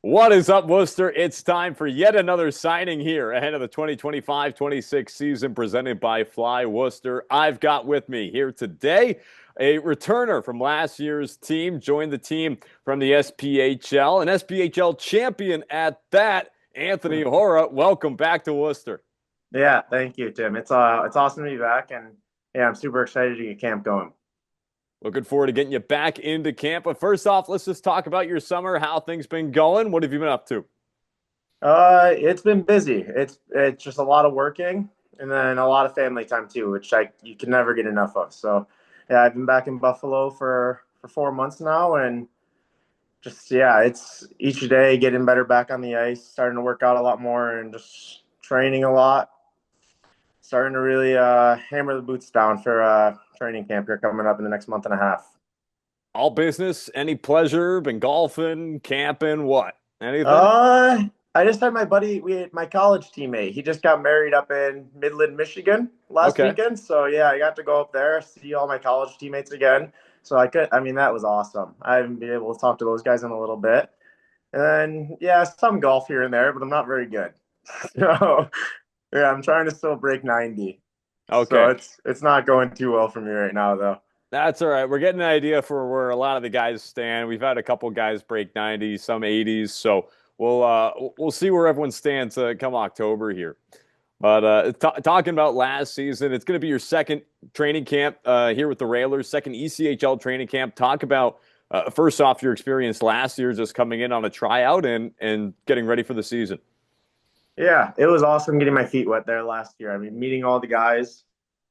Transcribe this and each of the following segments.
What is up, Worcester? It's time for yet another signing here ahead of the 2025-26 season presented by Fly Worcester. I've got with me here today a returner from last year's team, joined the team from the SPHL, an SPHL champion at that, Anthony Hora. Welcome back to Worcester. Yeah, thank you, Tim. It's awesome to be back, and yeah, I'm super excited to get camp going. Looking forward to getting you back into camp. But first off, let's just talk about your summer, how things been going. What have you been up to? It's been busy. It's just a lot of working, and then a lot of family time too, which I you can never get enough of. So, yeah, I've been back in Buffalo for 4 months now, and just yeah, it's each day getting better back on the ice, starting to work out a lot more, and just training a lot. Starting to really hammer the boots down for training camp here coming up in the next month and a half. All business, any pleasure, been golfing, camping, what? Anything? Uh, I just had my buddy, my college teammate. He just got married up in Midland, Michigan last Okay. weekend. So yeah, I got to go up there, see all my college teammates again. So I mean, that was awesome. I haven't been able to talk to those guys in a little bit. And then, yeah, some golf here and there, but I'm not very good. So yeah, I'm trying to still break 90. So Okay. it's not going too well for me right now, though. That's all right. We're getting an idea for where a lot of the guys stand. We've had a couple guys break 90s, some 80s, so we'll see where everyone stands come October here. But talking about last season, it's going to be your second training camp here with the Railers, second ECHL training camp. Talk about first off your experience last year, just coming in on a tryout and getting ready for the season. Yeah, it was awesome getting my feet wet there last year. I mean, meeting all the guys,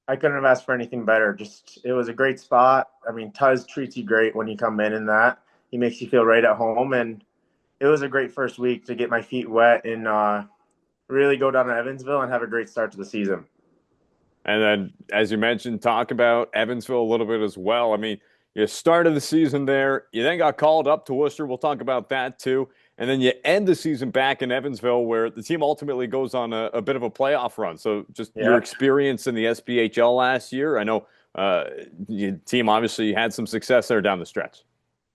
I couldn't have asked for anything better. Just it was a great spot. I mean, Tuz treats you great when you come in that. He makes you feel right at home, and it was a great first week to get my feet wet and really go down to Evansville and have a great start to the season. And then, as you mentioned, talk about Evansville a little bit as well. I mean, you started the season there. You then got called up to Worcester. We'll talk about that too. And then you end the season back in Evansville, where the team ultimately goes on a bit of a playoff run. So, just your Yeah, experience in the SPHL last year. I know your team obviously had some success there down the stretch.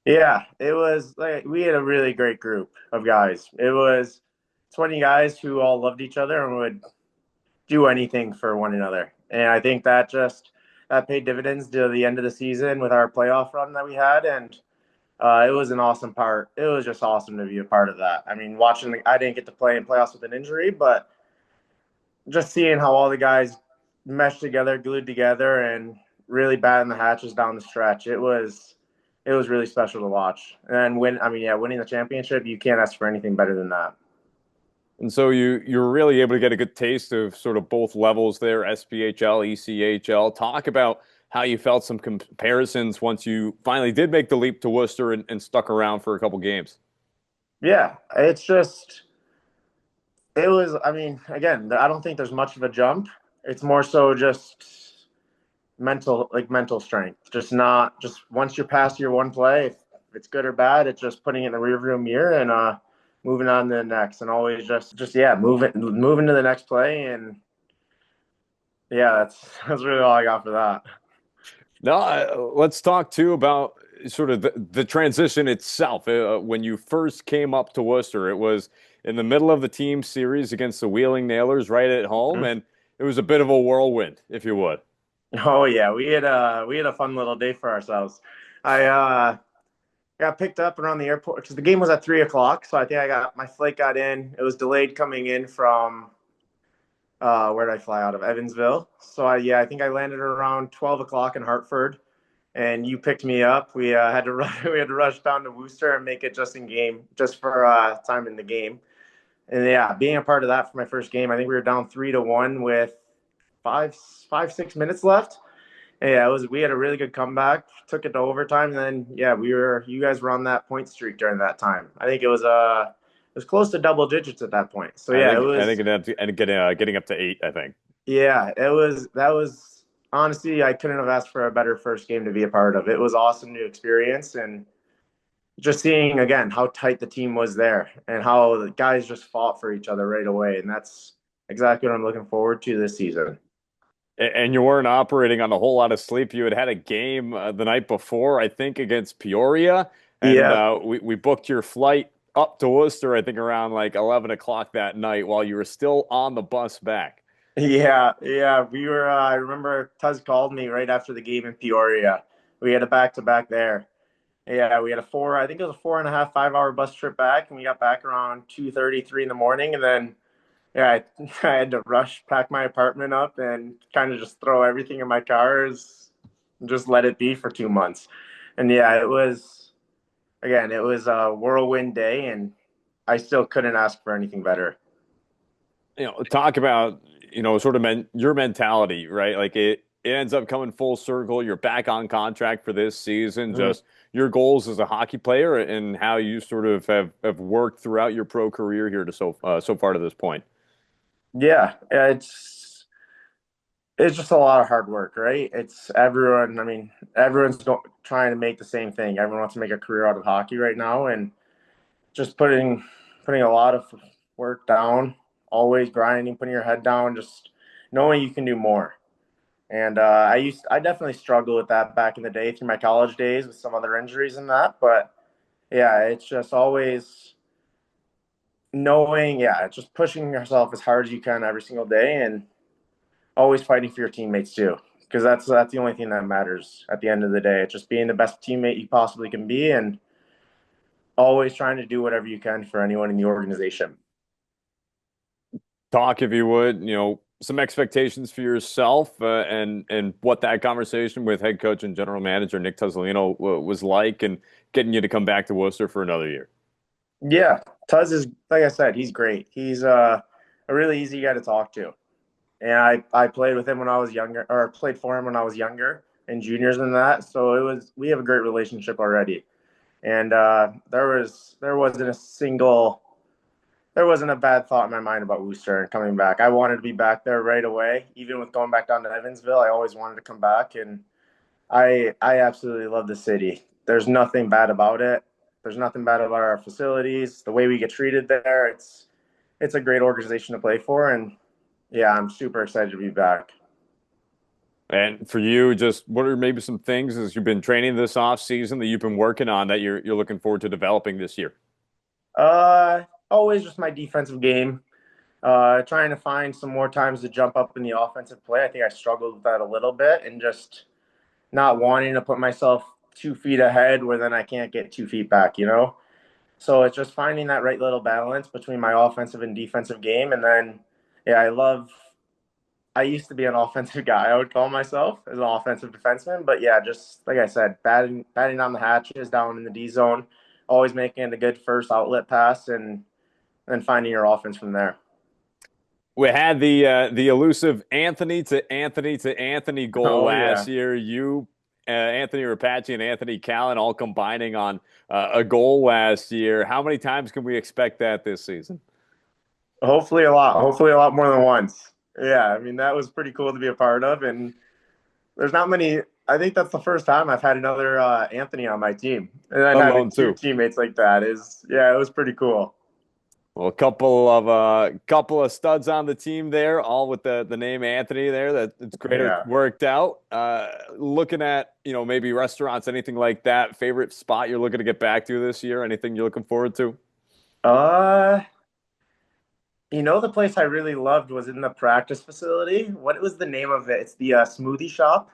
yeah, it was like we had a really great group of guys. It was 20 guys who all loved each other and would do anything for one another. And I think that paid dividends to the end of the season with our playoff run that we had. And it was an awesome part. It was just awesome to be a part of that. I mean, I didn't get to play in playoffs with an injury, but just seeing how all the guys meshed together, glued together, and really batting the hatches down the stretch, it was really special to watch. And winning the championship, you can't ask for anything better than that. And so you're really able to get a good taste of sort of both levels there, SPHL, ECHL. Talk about how you felt some comparisons once you finally did make the leap to Worcester and stuck around for a couple games. Yeah, it was. I mean, again, I don't think there's much of a jump. It's more so just mental strength. Just once you're past your one play, if it's good or bad, it's just putting it in the rearview mirror and moving on to the next, and always just yeah, moving to the next play, and yeah, that's really all I got for that. Now, let's talk too about sort of the transition itself. When you first came up to Worcester, it was in the middle of the team series against the Wheeling Nailers right at home, and it was a bit of a whirlwind, if you would. Oh yeah, we had a fun little day for ourselves. I got picked up around the airport because the game was at 3 o'clock. So I think my flight got in. It was delayed coming in from where did I fly out of Evansville. So I think I landed around 12 o'clock in Hartford, and you picked me up. We had to we had to rush down to Worcester and make it just in game, just for time in the game. And yeah, being a part of that for my first game, I think we were down 3-1 with 6 minutes left. Yeah, we had a really good comeback, took it to overtime, and then yeah, you guys were on that point streak during that time. I think it was close to double digits at that point. So yeah, I think it ended up getting up to 8, I think. that was honestly, I couldn't have asked for a better first game to be a part of. It was awesome to experience, and just seeing again how tight the team was there and how the guys just fought for each other right away, and that's exactly what I'm looking forward to this season. And you weren't operating on a whole lot of sleep. You had a game the night before, I think, against Peoria, and Yeah. we booked your flight up to Worcester, I think around like 11 o'clock that night while you were still on the bus back. Yeah, yeah. We were. I remember Tuz called me right after the game in Peoria. We had a back to back there. Yeah, we had a four. I think it was a 4.5, 5 hour bus trip back, and we got back around 2:33 in the morning, and then yeah, I had to rush, pack my apartment up, and kind of just throw everything in my cars, and just let it be for 2 months. And yeah, it was again, it was a whirlwind day, and I still couldn't ask for anything better. Talk about, sort of your mentality, right? Like it ends up coming full circle. You're back on contract for this season. Mhm. Just your goals as a hockey player and how you sort of have worked throughout your pro career here to so far to this point. Yeah, it's just a lot of hard work, right? It's everyone. I mean, everyone's trying to make the same thing. Everyone wants to make a career out of hockey right now, and just putting a lot of work down, always grinding, putting your head down, just knowing you can do more. And I definitely struggled with that back in the day through my college days with some other injuries and that. But yeah, it's just always knowing, yeah, just pushing yourself as hard as you can every single day, and always fighting for your teammates too, because that's the only thing that matters at the end of the day. It's just being the best teammate you possibly can be, and always trying to do whatever you can for anyone in the organization. Talk, if you would, some expectations for yourself and what that conversation with head coach and general manager Nick Tuzolino was like, and getting you to come back to Worcester for another year. Yeah, Tuz is like I said, he's great. He's a really easy guy to talk to, and I played with him when I was younger, or played for him when I was younger and juniors and that. So we have a great relationship already, and there wasn't a bad thought in my mind about Worcester and coming back. I wanted to be back there right away. Even with going back down to Evansville, I always wanted to come back, and I absolutely love the city. There's nothing bad about it. There's nothing bad about our facilities, the way we get treated there. It's a great organization to play for, and yeah, I'm super excited to be back. And for you, just what are maybe some things as you've been training this off season that you've been working on that you're looking forward to developing this year? Always just my defensive game. Trying to find some more times to jump up in the offensive play. I think I struggled with that a little bit, and just not wanting to put myself 2 feet ahead where then I can't get 2 feet back, you know? So it's just finding that right little balance between my offensive and defensive game. And then, yeah, I used to be an offensive guy, I would call myself as an offensive defenseman. But yeah, just like I said, batting down the hatches down in the D zone, always making a good first outlet pass, and then finding your offense from there. We had the elusive Anthony to Anthony to Anthony goal Oh, last yeah. year. You, Anthony Rapace and Anthony Callan all combining on a goal last year. How many times can we expect that this season? Hopefully a lot. Hopefully a lot more than once. Yeah, I mean, that was pretty cool to be a part of. And there's not many. I think that's the first time I've had another Anthony on my team, and then having Unknown two too. teammates like that is, yeah, it was pretty cool. Well, a couple of studs on the team there, all with the name Anthony there. That it's great it Yeah. worked out. Looking at maybe restaurants, anything like that. Favorite spot you're looking to get back to this year? Anything you're looking forward to? Uh, the place I really loved was in the practice facility. What was the name of it? It's the smoothie shop,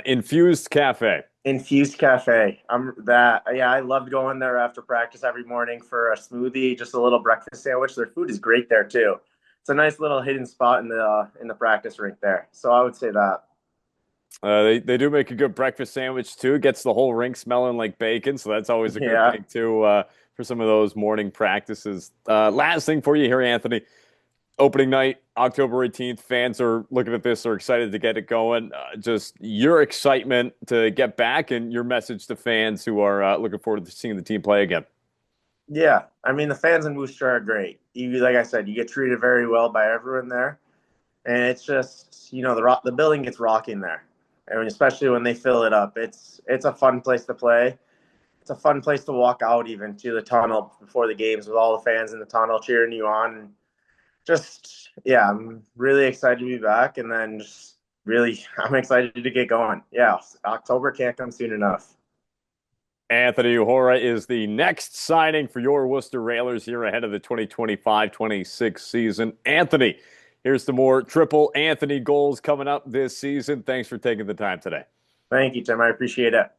Infused Cafe. Infused Cafe. Yeah, I loved going there after practice every morning for a smoothie, just a little breakfast sandwich. Their food is great there too. It's a nice little hidden spot in the practice rink there. So I would say that. They do make a good breakfast sandwich too. Gets the whole rink smelling like bacon, so that's always a good Yeah. thing too for some of those morning practices. Last thing for you here, Anthony. Opening night, October 18th. Fans are looking at this, are excited to get it going. Just your excitement to get back and your message to fans who are looking forward to seeing the team play again. Yeah, I mean the fans in Worcester are great. Like I said, you get treated very well by everyone there, and it's just the building gets rocking there. I mean, especially when they fill it up. It's a fun place to play. It's a fun place to walk out even to the tunnel before the games with all the fans in the tunnel cheering you on. And just yeah, I'm really excited to be back, and then just really I'm excited to get going. Yeah, October can't come soon enough. Anthony Hora is the next signing for your Worcester Railers here ahead of the 2025-26 season. Anthony, here's the more triple Anthony goals coming up this season. Thanks for taking the time today. Thank you, Tim. I appreciate it.